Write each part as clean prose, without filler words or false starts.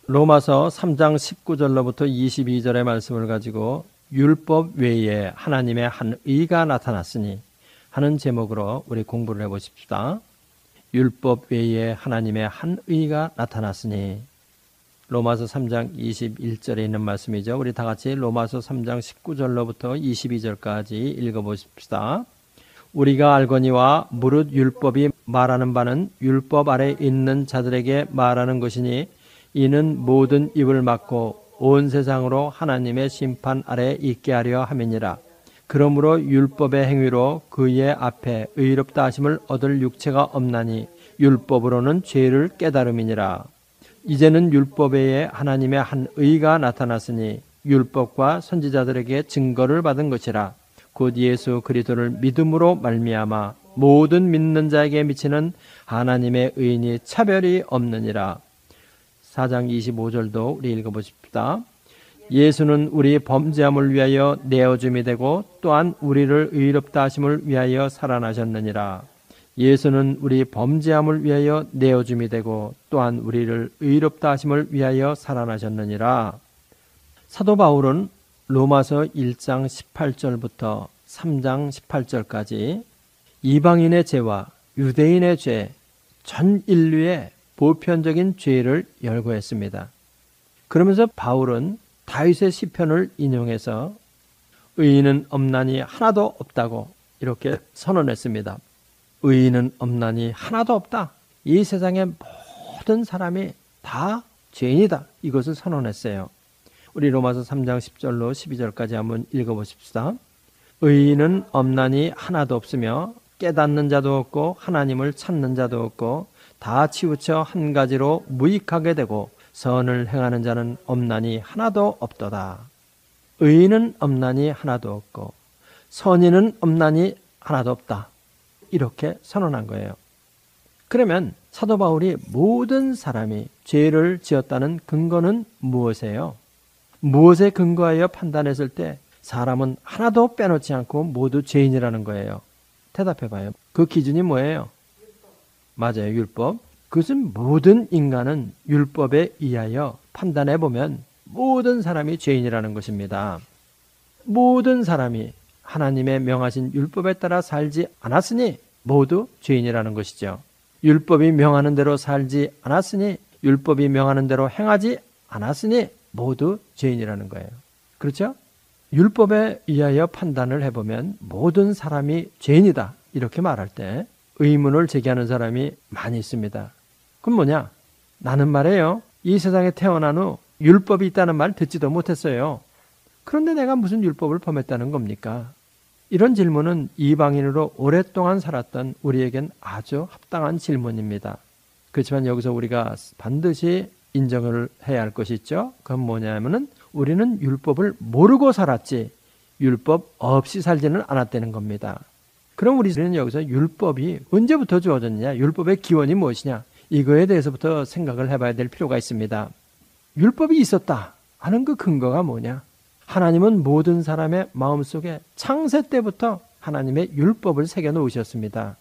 로마서 3장 19절로부터 22절의 말씀을 가지고 율법 외에 하나님의 한 의가 나타났으니 하는 제목으로 우리 공부를 해보십시다. 율법 외에 하나님의 한 의가 나타났으니, 로마서 3장 21절에 있는 말씀이죠. 우리 다 같이 로마서 3장 19절로부터 22절까지 읽어보십시다. 우리가 알거니와 무릇 율법이 말하는 바는 율법 아래 있는 자들에게 말하는 것이니 이는 모든 입을 막고 온 세상으로 하나님의 심판 아래 있게 하려 함이니라. 그러므로 율법의 행위로 그의 앞에 의롭다 하심을 얻을 육체가 없나니 율법으로는 죄를 깨달음이니라. 이제는 율법 외에 하나님의 한 의가 나타났으니 율법과 선지자들에게 증거를 받은 것이라. 곧 예수 그리스도를 믿음으로 말미암아 모든 믿는 자에게 미치는 하나님의 의인이 차별이 없느니라. 4장 25절도 우리 읽어보십시다. 예수는 우리 범죄함을 위하여 내어줌이 되고 또한 우리를 의롭다 하심을 위하여 살아나셨느니라. 예수는 우리 범죄함을 위하여 내어줌이 되고 또한 우리를 의롭다 하심을 위하여 살아나셨느니라. 사도 바울은 로마서 1장 18절부터 3장 18절까지 이방인의 죄와 유대인의 죄, 전 인류의 보편적인 죄를 열거했습니다. 그러면서 바울은 다윗의 시편을 인용해서 의인은 없나니 하나도 없다고 이렇게 선언했습니다. 의인은 없나니 하나도 없다. 이 세상의 모든 사람이 다 죄인이다. 이것을 선언했어요. 우리 로마서 3장 10절로 12절까지 한번 읽어보십시다. 의인은 없나니 하나도 없으며 깨닫는 자도 없고 하나님을 찾는 자도 없고 다 치우쳐 한 가지로 무익하게 되고 선을 행하는 자는 없나니 하나도 없도다. 의인은 없나니 하나도 없고 선인은 없나니 하나도 없다. 이렇게 선언한 거예요. 그러면 사도 바울이 모든 사람이 죄를 지었다는 근거는 무엇이에요? 무엇에 근거하여 판단했을 때 사람은 하나도 빼놓지 않고 모두 죄인이라는 거예요? 대답해봐요. 그 기준이 뭐예요? 맞아요. 율법. 그것은 모든 인간은 율법에 의하여 판단해보면 모든 사람이 죄인이라는 것입니다. 모든 사람이 하나님의 명하신 율법에 따라 살지 않았으니 모두 죄인이라는 것이죠. 율법이 명하는 대로 살지 않았으니, 율법이 명하는 대로 행하지 않았으니 모두 죄인이라는 거예요. 그렇죠? 율법에 의하여 판단을 해보면 모든 사람이 죄인이다. 이렇게 말할 때 의문을 제기하는 사람이 많이 있습니다. 그럼 뭐냐? 나는 말이에요. 이 세상에 태어난 후 율법이 있다는 말 듣지도 못했어요. 그런데 내가 무슨 율법을 범했다는 겁니까? 이런 질문은 이방인으로 오랫동안 살았던 우리에겐 아주 합당한 질문입니다. 그렇지만 여기서 우리가 반드시 인정을 해야 할 것이 있죠. 그건 뭐냐면은 우리는 율법을 모르고 살았지 율법 없이 살지는 않았다는 겁니다. 그럼 우리는 여기서 율법이 언제부터 주어졌느냐, 율법의 기원이 무엇이냐, 이거에 대해서부터 생각을 해봐야 될 필요가 있습니다. 율법이 있었다 하는 그 근거가 뭐냐? 하나님은 모든 사람의 마음속에 창세 때부터 하나님의 율법을 새겨 놓으셨습니다.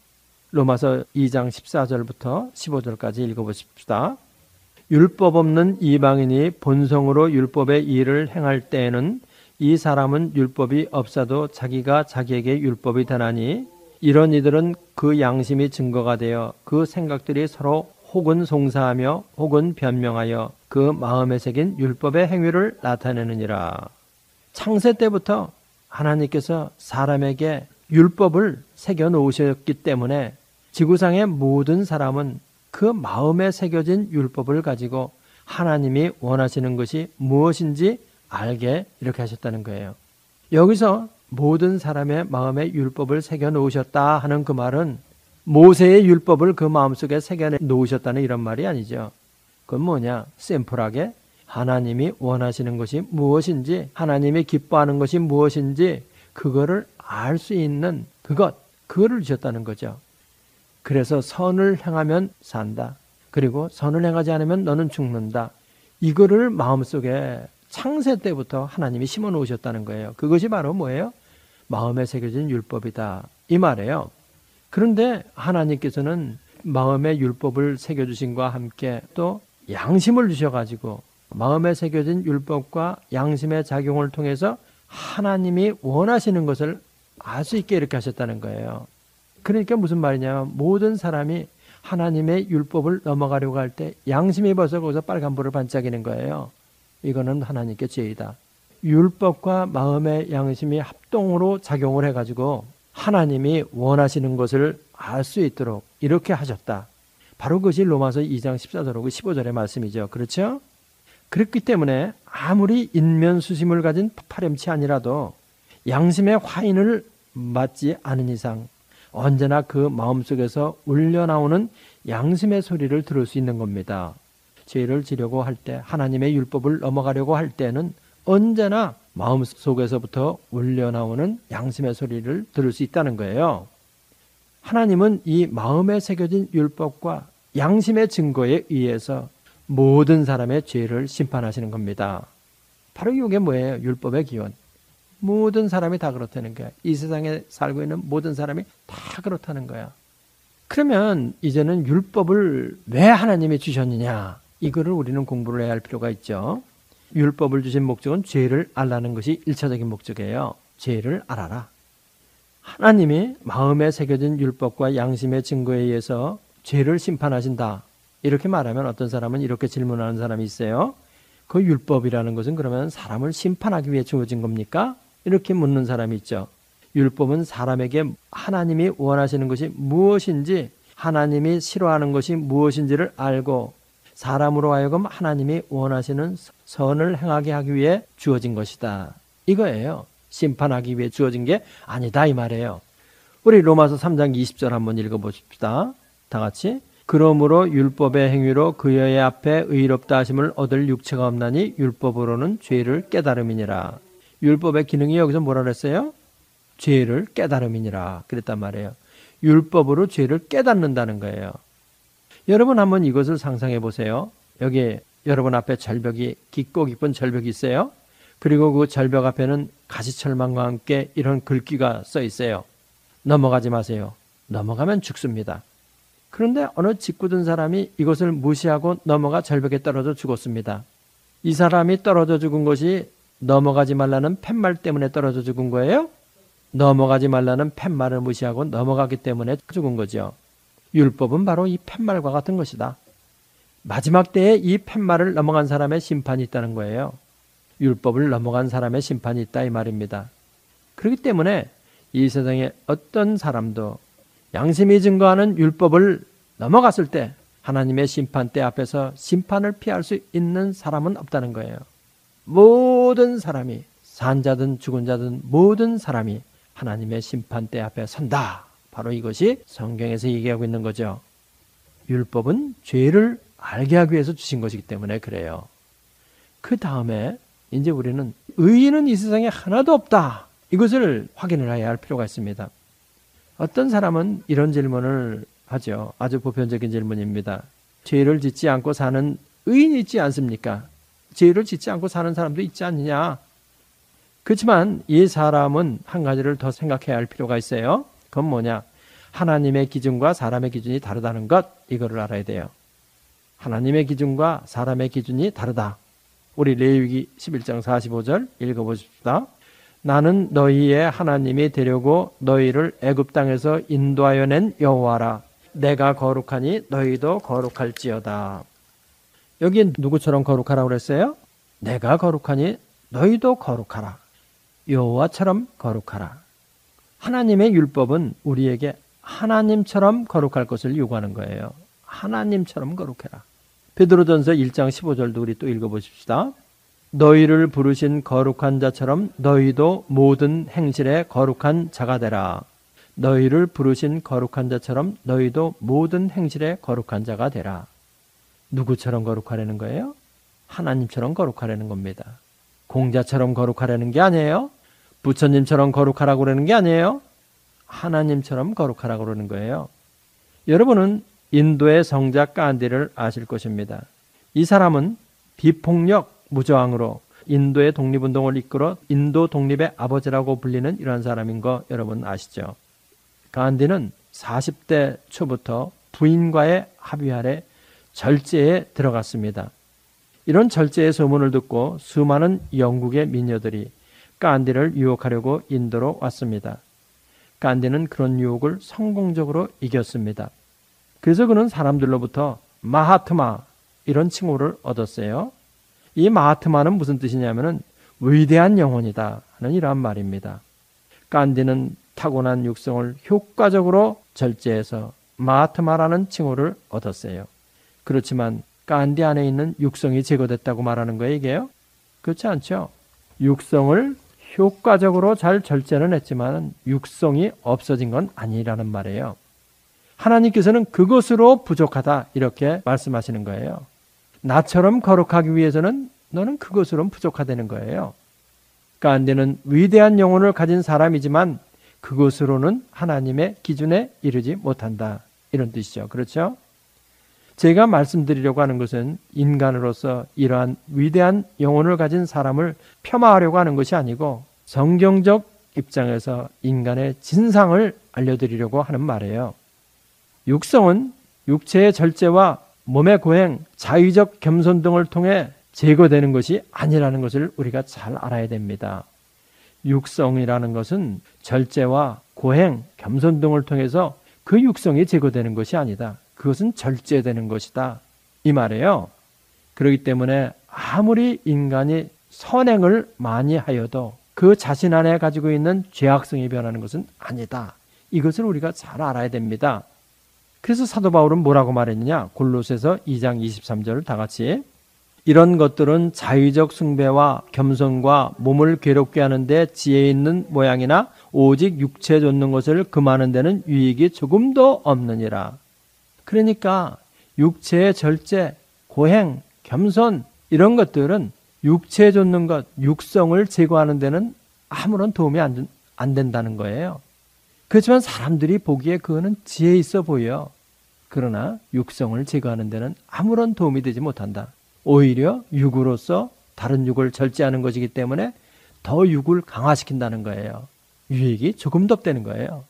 로마서 2장 14절부터 15절까지 읽어보십시다. 율법 없는 이방인이 본성으로 율법의 일을 행할 때에는 이 사람은 율법이 없어도 자기가 자기에게 율법이 되나니 이런 이들은 그 양심이 증거가 되어 그 생각들이 서로 혹은 송사하며 혹은 변명하여 그 마음에 새긴 율법의 행위를 나타내느니라. 창세 때부터 하나님께서 사람에게 율법을 새겨 놓으셨기 때문에 지구상의 모든 사람은 그 마음에 새겨진 율법을 가지고 하나님이 원하시는 것이 무엇인지 알게 이렇게 하셨다는 거예요. 여기서 모든 사람의 마음에 율법을 새겨 놓으셨다 하는 그 말은 모세의 율법을 그 마음속에 새겨 놓으셨다는 이런 말이 아니죠. 그건 뭐냐? 심플하게 하나님이 원하시는 것이 무엇인지, 하나님이 기뻐하는 것이 무엇인지 그거를 알 수 있는 그거를 주셨다는 거죠. 그래서 선을 행하면 산다. 그리고 선을 행하지 않으면 너는 죽는다. 이거를 마음속에 창세 때부터 하나님이 심어 놓으셨다는 거예요. 그것이 바로 뭐예요? 마음에 새겨진 율법이다. 이 말이에요. 그런데 하나님께서는 마음에 율법을 새겨주신과 함께 또 양심을 주셔가지고 마음에 새겨진 율법과 양심의 작용을 통해서 하나님이 원하시는 것을 알 수 있게 이렇게 하셨다는 거예요. 그러니까 무슨 말이냐면 모든 사람이 하나님의 율법을 넘어가려고 할 때 양심이 벌써 거기서 빨간불을 반짝이는 거예요. 이거는 하나님께 죄이다. 율법과 마음의 양심이 합동으로 작용을 해가지고 하나님이 원하시는 것을 알 수 있도록 이렇게 하셨다. 바로 그것이 로마서 2장 14절하고 15절의 말씀이죠. 그렇죠? 그렇기 때문에 아무리 인면수심을 가진 파렴치 아니라도 양심의 화인을 맞지 않은 이상 언제나 그 마음속에서 울려나오는 양심의 소리를 들을 수 있는 겁니다. 죄를 지려고 할 때, 하나님의 율법을 넘어가려고 할 때는 언제나 마음속에서부터 울려나오는 양심의 소리를 들을 수 있다는 거예요. 하나님은 이 마음에 새겨진 율법과 양심의 증거에 의해서 모든 사람의 죄를 심판하시는 겁니다. 바로 이게 뭐예요? 율법의 기원. 모든 사람이 다 그렇다는 거야. 이 세상에 살고 있는 모든 사람이 다 그렇다는 거야. 그러면 이제는 율법을 왜 하나님이 주셨느냐? 이거를 우리는 공부를 해야 할 필요가 있죠. 율법을 주신 목적은 죄를 알라는 것이 1차적인 목적이에요. 죄를 알아라. 하나님이 마음에 새겨진 율법과 양심의 증거에 의해서 죄를 심판하신다. 이렇게 말하면 어떤 사람은 이렇게 질문하는 사람이 있어요. 그 율법이라는 것은 그러면 사람을 심판하기 위해 주어진 겁니까? 이렇게 묻는 사람이 있죠. 율법은 사람에게 하나님이 원하시는 것이 무엇인지, 하나님이 싫어하는 것이 무엇인지를 알고 사람으로 하여금 하나님이 원하시는 선을 행하게 하기 위해 주어진 것이다. 이거예요. 심판하기 위해 주어진 게 아니다 이 말이에요. 우리 로마서 3장 20절 한번 읽어보십시다. 다 같이. 그러므로 율법의 행위로 그의 앞에 의롭다 하심을 얻을 육체가 없나니 율법으로는 죄를 깨달음이니라. 율법의 기능이 여기서 뭐라 그랬어요? 죄를 깨달음이니라 그랬단 말이에요. 율법으로 죄를 깨닫는다는 거예요. 여러분 한번 이것을 상상해 보세요. 여기 여러분 앞에 절벽이, 깊고 깊은 절벽이 있어요. 그리고 그 절벽 앞에는 가시철망과 함께 이런 글귀가 써 있어요. 넘어가지 마세요. 넘어가면 죽습니다. 그런데 어느 짓궂은 사람이 이것을 무시하고 넘어가 절벽에 떨어져 죽었습니다. 이 사람이 떨어져 죽은 것이 넘어가지 말라는 팻말 때문에 떨어져 죽은 거예요? 넘어가지 말라는 팻말을 무시하고 넘어가기 때문에 죽은 거죠. 율법은 바로 이 팻말과 같은 것이다. 마지막 때에 이 팻말을 넘어간 사람의 심판이 있다는 거예요. 율법을 넘어간 사람의 심판이 있다 이 말입니다. 그렇기 때문에 이 세상에 어떤 사람도 양심이 증거하는 율법을 넘어갔을 때 하나님의 심판대 앞에서 심판을 피할 수 있는 사람은 없다는 거예요. 모든 사람이, 산자든 죽은 자든 모든 사람이 하나님의 심판대 앞에 선다. 바로 이것이 성경에서 얘기하고 있는 거죠. 율법은 죄를 알게 하기 위해서 주신 것이기 때문에 그래요. 그 다음에 이제 우리는 의인은 이 세상에 하나도 없다. 이것을 확인을 해야 할 필요가 있습니다. 어떤 사람은 이런 질문을 하죠. 아주 보편적인 질문입니다. 죄를 짓지 않고 사는 의인이 있지 않습니까? 죄를 짓지 않고 사는 사람도 있지 않느냐? 그렇지만 이 사람은 한 가지를 더 생각해야 할 필요가 있어요. 그건 뭐냐? 하나님의 기준과 사람의 기준이 다르다는 것, 이거를 알아야 돼요. 하나님의 기준과 사람의 기준이 다르다. 우리 레위기 11장 45절 읽어보십시다. 나는 너희의 하나님이 되려고 너희를 애굽 땅에서 인도하여 낸 여호와라. 내가 거룩하니 너희도 거룩할지어다. 여기 누구처럼 거룩하라고 그랬어요? 내가 거룩하니 너희도 거룩하라. 여호와처럼 거룩하라. 하나님의 율법은 우리에게 하나님처럼 거룩할 것을 요구하는 거예요. 하나님처럼 거룩해라. 베드로전서 1장 15절도 우리 또 읽어보십시다. 너희를 부르신 거룩한 자처럼 너희도 모든 행실에 거룩한 자가 되라. 너희를 부르신 거룩한 자처럼 너희도 모든 행실에 거룩한 자가 되라. 누구처럼 거룩하려는 거예요? 하나님처럼 거룩하려는 겁니다. 공자처럼 거룩하려는 게 아니에요. 부처님처럼 거룩하라고 그러는 게 아니에요. 하나님처럼 거룩하라고 그러는 거예요. 여러분은 인도의 성자 간디를 아실 것입니다. 이 사람은 비폭력 무저항으로 인도의 독립운동을 이끌어 인도 독립의 아버지라고 불리는 이러한 사람인 거 여러분 아시죠? 간디는 40대 초부터 부인과의 합의 아래 절제에 들어갔습니다. 이런 절제의 소문을 듣고 수많은 영국의 미녀들이 간디를 유혹하려고 인도로 왔습니다. 간디는 그런 유혹을 성공적으로 이겼습니다. 그래서 그는 사람들로부터 마하트마 이런 칭호를 얻었어요. 이 마하트마는 무슨 뜻이냐면은 위대한 영혼이다 하는 이러한 말입니다. 간디는 타고난 육성을 효과적으로 절제해서 마하트마라는 칭호를 얻었어요. 그렇지만 간디 안에 있는 육성이 제거됐다고 말하는 거예요, 이게요? 그렇지 않죠? 육성을 효과적으로 잘 절제는 했지만 육성이 없어진 건 아니라는 말이에요. 하나님께서는 그것으로 부족하다 이렇게 말씀하시는 거예요. 나처럼 거룩하기 위해서는 너는 그것으로는 부족하다는 거예요. 간디는 위대한 영혼을 가진 사람이지만 그것으로는 하나님의 기준에 이르지 못한다. 이런 뜻이죠. 그렇죠? 제가 말씀드리려고 하는 것은 인간으로서 이러한 위대한 영혼을 가진 사람을 폄하하려고 하는 것이 아니고 성경적 입장에서 인간의 진상을 알려드리려고 하는 말이에요. 육성은 육체의 절제와 몸의 고행, 자의적 겸손 등을 통해 제거되는 것이 아니라는 것을 우리가 잘 알아야 됩니다. 육성이라는 것은 절제와 고행, 겸손 등을 통해서 그 육성이 제거되는 것이 아니다. 그것은 절제되는 것이다. 이 말이에요. 그렇기 때문에 아무리 인간이 선행을 많이 하여도 그 자신 안에 가지고 있는 죄악성이 변하는 것은 아니다. 이것을 우리가 잘 알아야 됩니다. 그래서 사도 바울은 뭐라고 말했느냐? 골로새서 2장 23절을 다 같이 이런 것들은 자의적 숭배와 겸손과 몸을 괴롭게 하는데 지혜 있는 모양이나 오직 육체 좇는 것을 금하는 데는 유익이 조금도 없느니라. 그러니까 육체의 절제, 고행, 겸손 이런 것들은 육체에 좇는 것, 육성을 제거하는 데는 아무런 도움이 안 된다는 거예요. 그렇지만 사람들이 보기에 그거는 지혜 있어 보여. 그러나 육성을 제거하는 데는 아무런 도움이 되지 못한다. 오히려 육으로서 다른 육을 절제하는 것이기 때문에 더 육을 강화시킨다는 거예요. 유익이 조금도 없다는 거예요.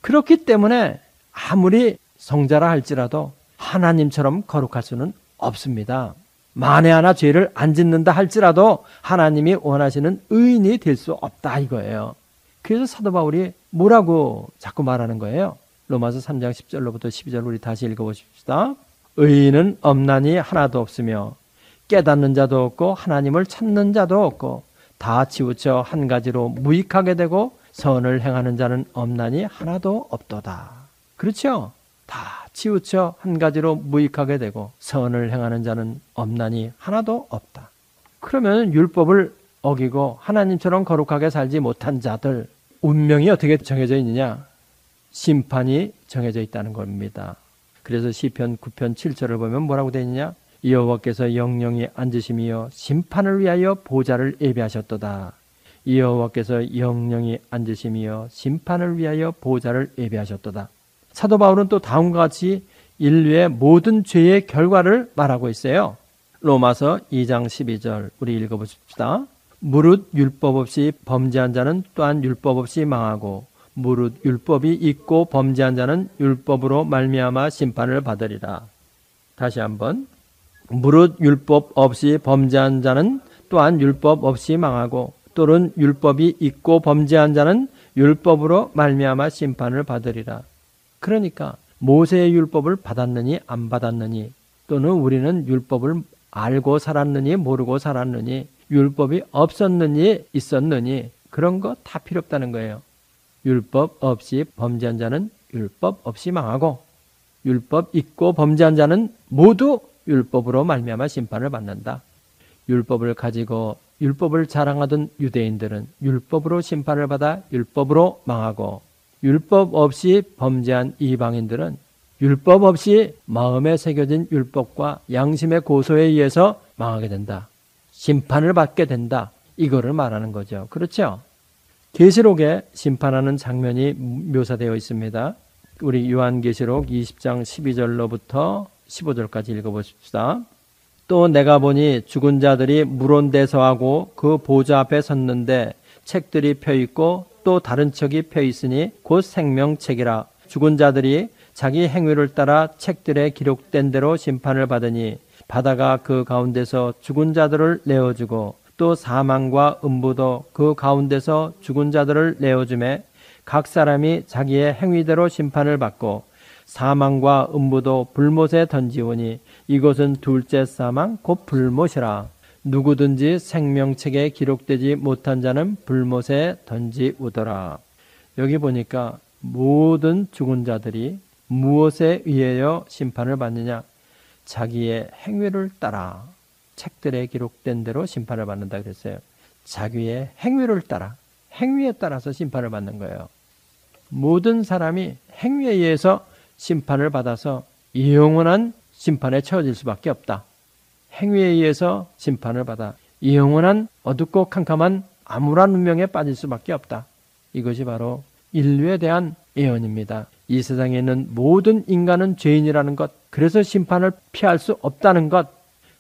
그렇기 때문에 아무리 성자라 할지라도 하나님처럼 거룩할 수는 없습니다. 만에 하나 죄를 안 짓는다 할지라도 하나님이 원하시는 의인이 될 수 없다 이거예요. 그래서 사도 바울이 뭐라고 자꾸 말하는 거예요? 로마서 3장 10절로부터 12절 우리 다시 읽어보십시다. 의인은 없나니 하나도 없으며 깨닫는 자도 없고 하나님을 찾는 자도 없고 다 치우쳐 한 가지로 무익하게 되고 선을 행하는 자는 없나니 하나도 없도다. 그렇죠? 다 치우쳐 한 가지로 무익하게 되고 선을 행하는 자는 없나니 하나도 없다. 그러면 율법을 어기고 하나님처럼 거룩하게 살지 못한 자들 운명이 어떻게 정해져 있느냐? 심판이 정해져 있다는 겁니다. 그래서 시편 9편 7절을 보면 뭐라고 되어 있느냐? 여호와께서 영영히 앉으심이여 심판을 위하여 보좌를 예비하셨도다. 여호와께서 영영히 앉으심이여 심판을 위하여 보좌를 예비하셨도다. 사도 바울은 또 다음과 같이 인류의 모든 죄의 결과를 말하고 있어요. 로마서 2장 12절 우리 읽어보십시다. 무릇 율법 없이 범죄한 자는 또한 율법 없이 망하고 무릇 율법이 있고 범죄한 자는 율법으로 말미암아 심판을 받으리라. 다시 한번 무릇 율법 없이 범죄한 자는 또한 율법 없이 망하고 또는 율법이 있고 범죄한 자는 율법으로 말미암아 심판을 받으리라. 그러니까 모세의 율법을 받았느니 안 받았느니 또는 우리는 율법을 알고 살았느니 모르고 살았느니 율법이 없었느니 있었느니 그런 거 다 필요 없다는 거예요. 율법 없이 범죄한 자는 율법 없이 망하고 율법 있고 범죄한 자는 모두 율법으로 말미암아 심판을 받는다. 율법을 가지고 율법을 자랑하던 유대인들은 율법으로 심판을 받아 율법으로 망하고 율법 없이 범죄한 이방인들은 율법 없이 마음에 새겨진 율법과 양심의 고소에 의해서 망하게 된다. 심판을 받게 된다. 이거를 말하는 거죠. 그렇죠? 계시록에 심판하는 장면이 묘사되어 있습니다. 우리 요한계시록 20장 12절로부터 15절까지 읽어보십시다. 또 내가 보니 죽은 자들이 물온데 서하고 그 보좌 앞에 섰는데 책들이 펴있고 또 다른 책이 펴있으니 곧 생명책이라. 죽은 자들이 자기 행위를 따라 책들에 기록된 대로 심판을 받으니 바다가 그 가운데서 죽은 자들을 내어주고 또 사망과 음부도 그 가운데서 죽은 자들을 내어주매 각 사람이 자기의 행위대로 심판을 받고 사망과 음부도 불못에 던지오니 이것은 둘째 사망 곧 불못이라. 누구든지 생명책에 기록되지 못한 자는 불못에 던지우더라. 여기 보니까 모든 죽은 자들이 무엇에 의하여 심판을 받느냐? 자기의 행위를 따라 책들에 기록된 대로 심판을 받는다 그랬어요. 자기의 행위를 따라, 행위에 따라서 심판을 받는 거예요. 모든 사람이 행위에 의해서 심판을 받아서 영원한 심판에 처해질 수밖에 없다. 행위에 의해서 심판을 받아 영원한 어둡고 캄캄한 암울한 운명에 빠질 수밖에 없다. 이것이 바로 인류에 대한 예언입니다. 이 세상에 있는 모든 인간은 죄인이라는 것, 그래서 심판을 피할 수 없다는 것,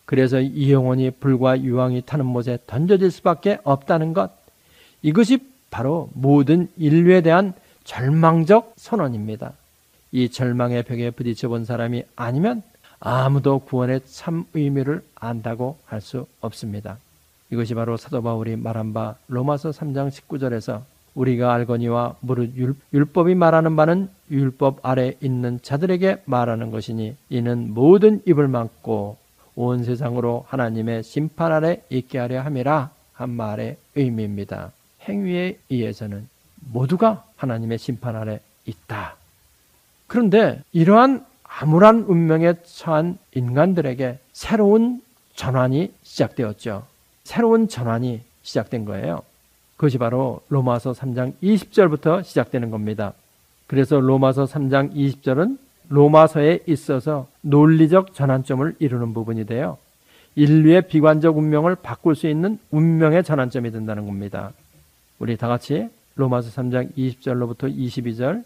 그래서 이 영혼이 불과 유황이 타는 못에 던져질 수밖에 없다는 것, 이것이 바로 모든 인류에 대한 절망적 선언입니다. 이 절망의 벽에 부딪혀 본 사람이 아니면 아무도 구원의 참 의미를 안다고 할 수 없습니다. 이것이 바로 사도 바울이 말한 바 로마서 3장 19절에서 우리가 알거니와 무릇 율법이 말하는 바는 율법 아래 있는 자들에게 말하는 것이니 이는 모든 입을 막고 온 세상으로 하나님의 심판 아래 있게 하려 함이라 한 말의 의미입니다. 행위에 의해서는 모두가 하나님의 심판 아래 있다. 그런데 이러한 암울한 운명에 처한 인간들에게 새로운 전환이 시작되었죠. 새로운 전환이 시작된 거예요. 그것이 바로 로마서 3장 20절부터 시작되는 겁니다. 그래서 로마서 3장 20절은 로마서에 있어서 논리적 전환점을 이루는 부분이 돼요. 인류의 비관적 운명을 바꿀 수 있는 운명의 전환점이 된다는 겁니다. 우리 다 같이 로마서 3장 20절로부터 22절.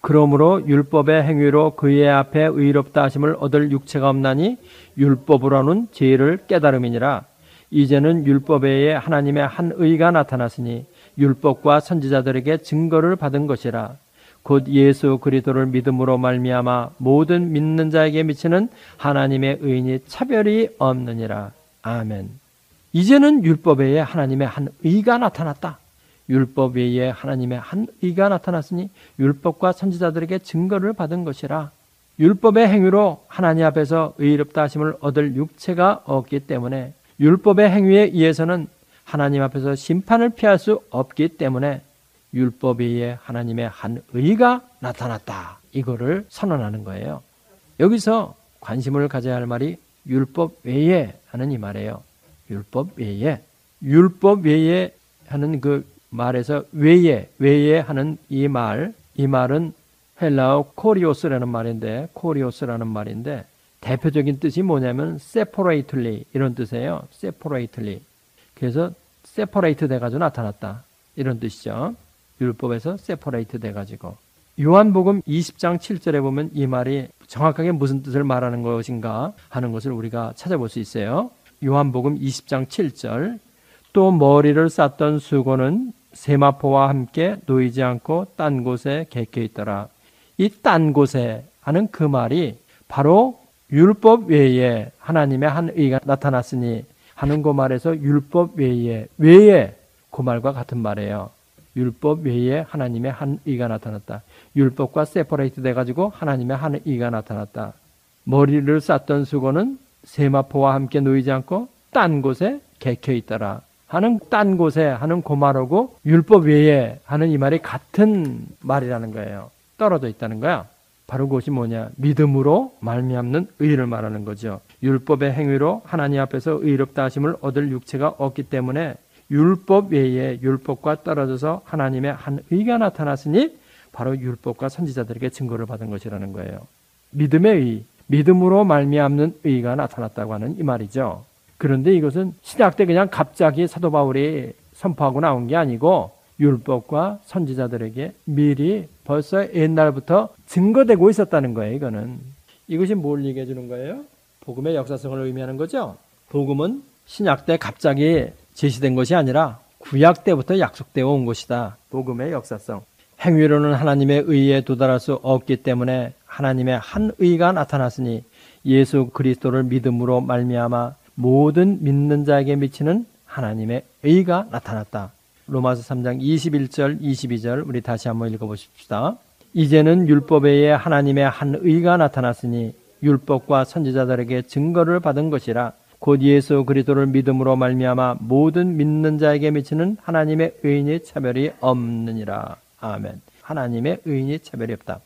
그러므로 율법의 행위로 그의 앞에 의롭다 하심을 얻을 육체가 없나니 율법으로는 죄를 깨달음이니라. 이제는 율법 외에 하나님의 한 의가 나타났으니 율법과 선지자들에게 증거를 받은 것이라. 곧 예수 그리스도를 믿음으로 말미암아 모든 믿는 자에게 미치는 하나님의 의인이 차별이 없느니라. 아멘. 이제는 율법 외에 하나님의 한 의가 나타났다. 율법 외에 하나님의 한 의가 나타났으니 율법과 선지자들에게 증거를 받은 것이라. 율법의 행위로 하나님 앞에서 의롭다 하심을 얻을 육체가 없기 때문에 율법의 행위에 의해서는 하나님 앞에서 심판을 피할 수 없기 때문에 율법 외에 하나님의 한 의가 나타났다. 이거를 선언하는 거예요. 여기서 관심을 가져야 할 말이 율법 외에 하는 이 말이에요. 율법 외에. 율법 외에 하는 그 말에서 외에 하는 이 말은 헬라어 코리오스라는 말인데 대표적인 뜻이 뭐냐면 separately 이런 뜻이에요. separately. 그래서 separate 돼가지고 나타났다. 이런 뜻이죠. 율법에서 separate 돼가지고. 요한복음 20장 7절에 보면 이 말이 정확하게 무슨 뜻을 말하는 것인가 하는 것을 우리가 찾아볼 수 있어요. 요한복음 20장 7절. 또 머리를 쌌던 수고는 세마포와 함께 놓이지 않고 딴 곳에 객혀 있더라. 이 딴 곳에 하는 그 말이 바로 율법 외에 하나님의 한 의가 나타났으니 하는 그 말에서 율법 외에 그 말과 같은 말이에요. 율법 외에 하나님의 한 의가 나타났다. 율법과 세퍼레이트 돼가지고 하나님의 한 의가 나타났다. 머리를 쌌던 수고는 세마포와 함께 놓이지 않고 딴 곳에 객혀 있더라. 하는 딴 곳에 하는 그 말하고 율법 외에 하는 이 말이 같은 말이라는 거예요. 떨어져 있다는 거야. 바로 그것이 뭐냐? 믿음으로 말미암는 의를 말하는 거죠. 율법의 행위로 하나님 앞에서 의롭다 하심을 얻을 육체가 없기 때문에 율법 외에 율법과 떨어져서 하나님의 한 의가 나타났으니 바로 율법과 선지자들에게 증거를 받은 것이라는 거예요. 믿음의 의, 믿음으로 말미암는 의가 나타났다고 하는 이 말이죠. 그런데 이것은 신약 때 그냥 갑자기 사도 바울이 선포하고 나온 게 아니고 율법과 선지자들에게 미리 벌써 옛날부터 증거되고 있었다는 거예요. 이것이 뭘 얘기해 주는 거예요? 복음의 역사성을 의미하는 거죠. 복음은 신약 때 갑자기 제시된 것이 아니라 구약 때부터 약속되어 온 것이다. 복음의 역사성. 행위로는 하나님의 의에 도달할 수 없기 때문에 하나님의 한 의가 나타났으니 예수 그리스도를 믿음으로 말미암아 모든 믿는 자에게 미치는 하나님의 의가 나타났다. 로마서 3장 21절 22절 우리 다시 한번 읽어보십시다. 이제는 율법 외에 하나님의 한 의가 나타났으니 율법과 선지자들에게 증거를 받은 것이라. 곧 예수 그리스도를 믿음으로 말미암아 모든 믿는 자에게 미치는 하나님의 의인이 차별이 없느니라. 아멘. 하나님의 의인이 차별이 없다.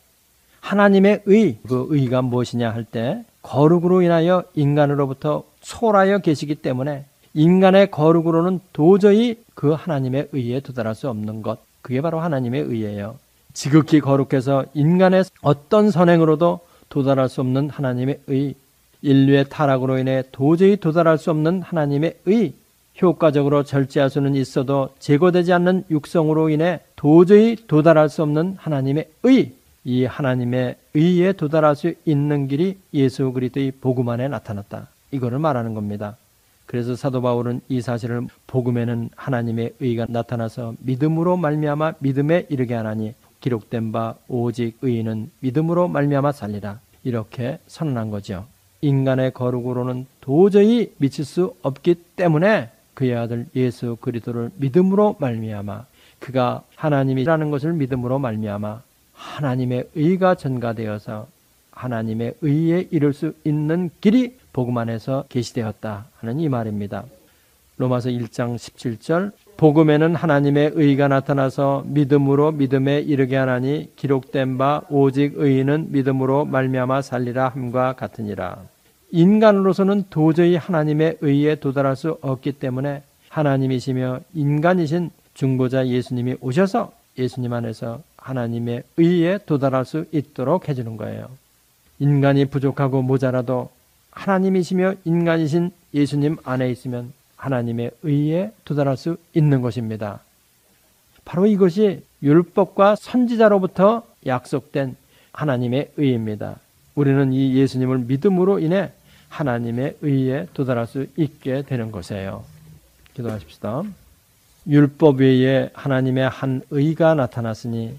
하나님의 의, 그 의가 무엇이냐 할 때 거룩으로 인하여 인간으로부터 초월하여 계시기 때문에 인간의 거룩으로는 도저히 그 하나님의 의에 도달할 수 없는 것, 그게 바로 하나님의 의예요. 지극히 거룩해서 인간의 어떤 선행으로도 도달할 수 없는 하나님의 의, 인류의 타락으로 인해 도저히 도달할 수 없는 하나님의 의, 효과적으로 절제할 수는 있어도 제거되지 않는 육성으로 인해 도저히 도달할 수 없는 하나님의 의, 이 하나님의 의에 도달할 수 있는 길이 예수 그리스도의 복음 안에 나타났다. 이거를 말하는 겁니다. 그래서 사도 바울은 이 사실을 복음에는 하나님의 의가 나타나서 믿음으로 말미암아 믿음에 이르게 하나니 기록된 바 오직 의인은 믿음으로 말미암아 살리라. 이렇게 선언한 거죠. 인간의 거룩으로는 도저히 미칠 수 없기 때문에 그의 아들 예수 그리스도를 믿음으로 말미암아 그가 하나님이라는 것을 믿음으로 말미암아 하나님의 의가 전가되어서 하나님의 의에 이를 수 있는 길이 복음 안에서 계시되었다 하는 이 말입니다. 로마서 1장 17절 복음에는 하나님의 의가 나타나서 믿음으로 믿음에 이르게 하나니 기록된 바 오직 의인은 믿음으로 말미암아 살리라 함과 같으니라. 인간으로서는 도저히 하나님의 의에 도달할 수 없기 때문에 하나님이시며 인간이신 중보자 예수님이 오셔서 예수님 안에서 하나님의 의에 도달할 수 있도록 해주는 거예요. 인간이 부족하고 모자라도 하나님이시며 인간이신 예수님 안에 있으면 하나님의 의에 도달할 수 있는 것입니다. 바로 이것이 율법과 선지자로부터 약속된 하나님의 의입니다. 우리는 이 예수님을 믿음으로 인해 하나님의 의에 도달할 수 있게 되는 것이에요. 기도하십시다. 율법 외에 하나님의 한 의가 나타났으니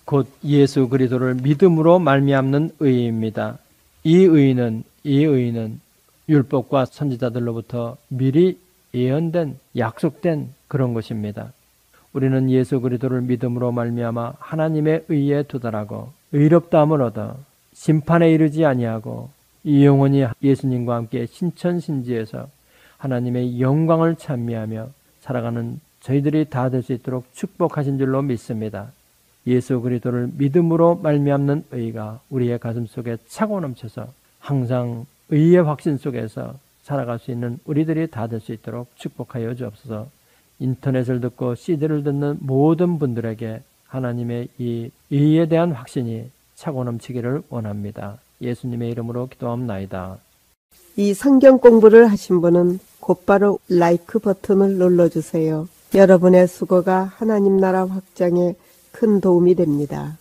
곧 예수 그리스도를 믿음으로 말미암는 의입니다. 이 의는 율법과 선지자들로부터 미리 예언된 약속된 그런 것입니다. 우리는 예수 그리스도를 믿음으로 말미암아 하나님의 의에 도달하고 의롭다함을 얻어 심판에 이르지 아니하고 이 영혼이 예수님과 함께 신천신지에서 하나님의 영광을 찬미하며 살아가는 저희들이 다 될 수 있도록 축복하신 줄로 믿습니다. 예수 그리스도를 믿음으로 말미암는 의가 우리의 가슴 속에 차고 넘쳐서 항상 의의 확신 속에서 살아갈 수 있는 우리들이 다 될 수 있도록 축복하여 주옵소서. 인터넷을 듣고 CD를 듣는 모든 분들에게 하나님의 이 의에 대한 확신이 차고 넘치기를 원합니다. 예수님의 이름으로 기도합나이다. 이 성경 공부를 하신 분은 곧바로 라이크 버튼을 눌러주세요. 여러분의 수고가 하나님 나라 확장에 큰 도움이 됩니다.